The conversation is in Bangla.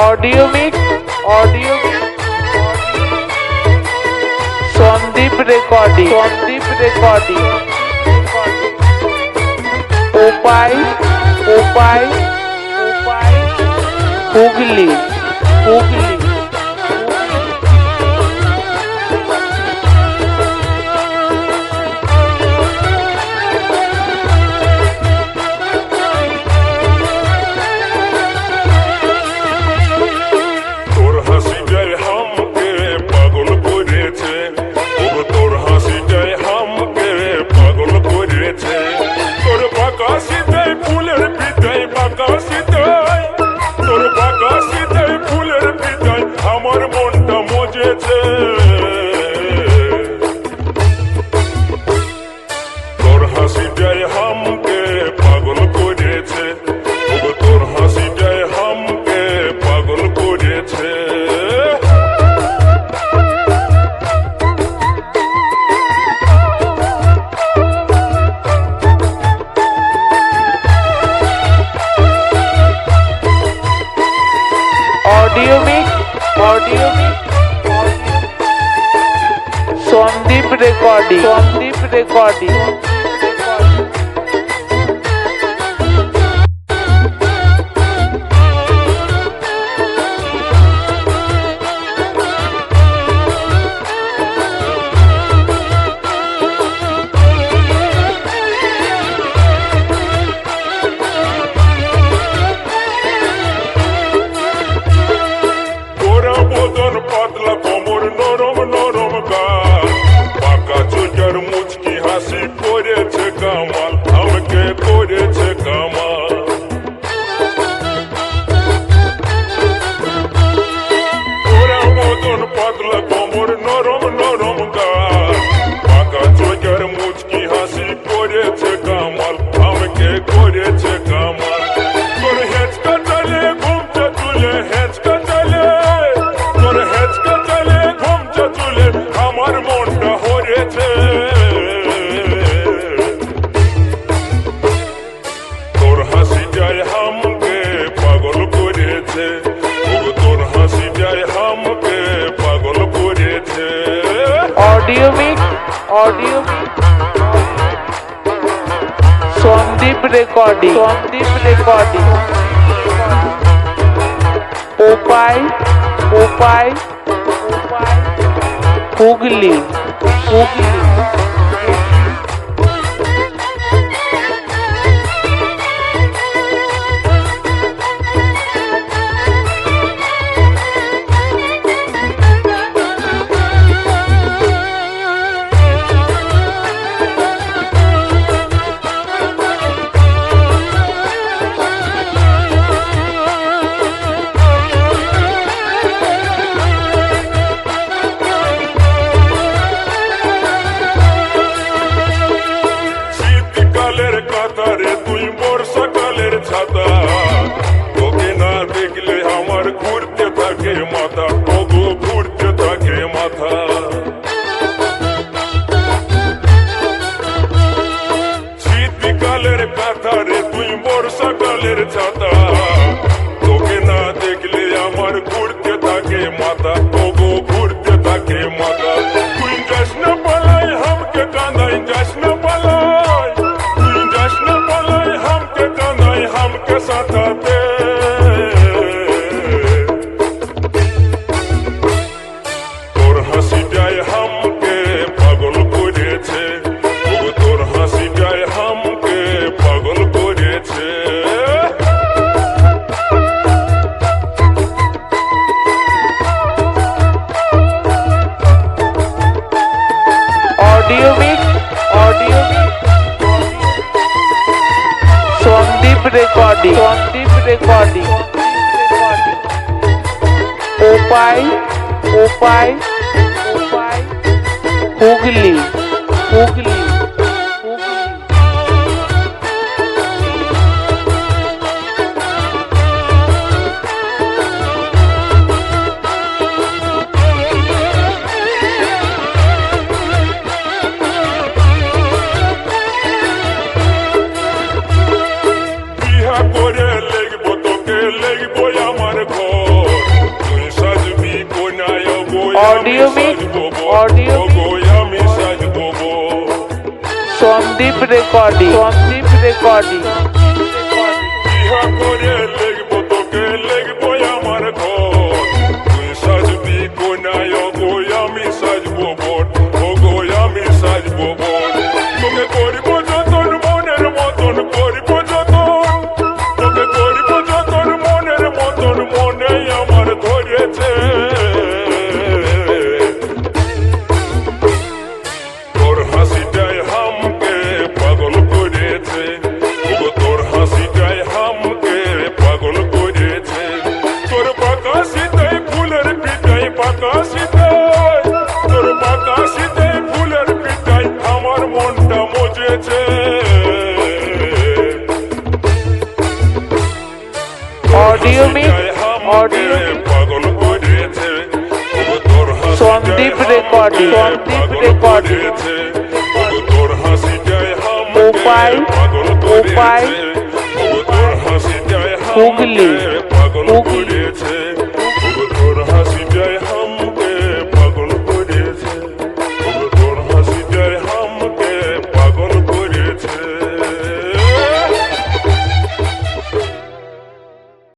Audio mix audio Sandeep recording उपाय हुगली ऑडियो संदीप रिकॉर्डिंग পাতলা কোমর নরম নরম গাল পাকা চুলের মুচকি হাসি করেছে কামাল আমাকে করেছে কামাল ওরা মদন পাতলা কোমর নরম নরম গাল পাকা চুলের মুচকি হাসি করেছে কামাল আমাকে করেছে কামাল তোর হেঁচকা চলে ঘুমতে তুলে হেঁচকা চলে আমার মনটা হরেছে তোর হাসিটাই হামকে পাগল করেছে তোর হাসিটাই হামকে পাগল করেছে ऑडियो संदीप रिकॉर्डिंग उपाय हुगली কাতারে তুই বর্ষাকালের ছাতা তোকে না দেখলে আমার ঘুরতে থাকে মাথা ওগো ঘুরতে থাকে মাথা শীতকালের কাতারে তুই বর্ষাকালের ছাতা তোকে না দেখলে আমার ঘুরতে থাকে মাথা ওগো ঘুরতে থাকে মাথা তুই যাস না পালাই হামকে কাঁদাই যাস না পালাই हमके सताते তোর হাসিটাই হামকে পাগল করেছে তোর হাসিটাই হামকে পাগল করেছে ऑडियो संदीप रिकॉर्डिंग उपाय हुगली করে লেগবো তোকে লেগবো আমার ঘর Audio mix, audio mix. আমি সাজবো সন্দীপ রেকর্ডিং, সন্দীপ রেকর্ডিং। ইহা করে লিখবো তোকে লিখবো আমার ঘর তুই সাজবি কোনায় গো আমি সাজবো বট ও গো আমি সাজবো বট তোকে করিব যতন মনের মতন করিব যতন তোকে করিব যতন মনের মতন মনে আমার ধরেছে তোর হাসিটাই হামকে পাগল করেছে ওগো তোর হাসিটাই হামকে পাগল করেছে তোর বাতাসিতে ফুলের পিটাই বাতাসিতে তোর বাতাসিতে ফুলের পিটাই আমার মনটা মজেছে অডিও মিক্স, অডিও পাগল করেছে ওগো তোর সন্দীপ রেকর্ডিং, সন্দীপ রেকর্ডিং। তোর হাসিটাই হামকে উপায়, পাগল উপায়, করেছে ওগো তোর হাসিটাই হুগলি, হামকে পাগল হুগলি। করেছে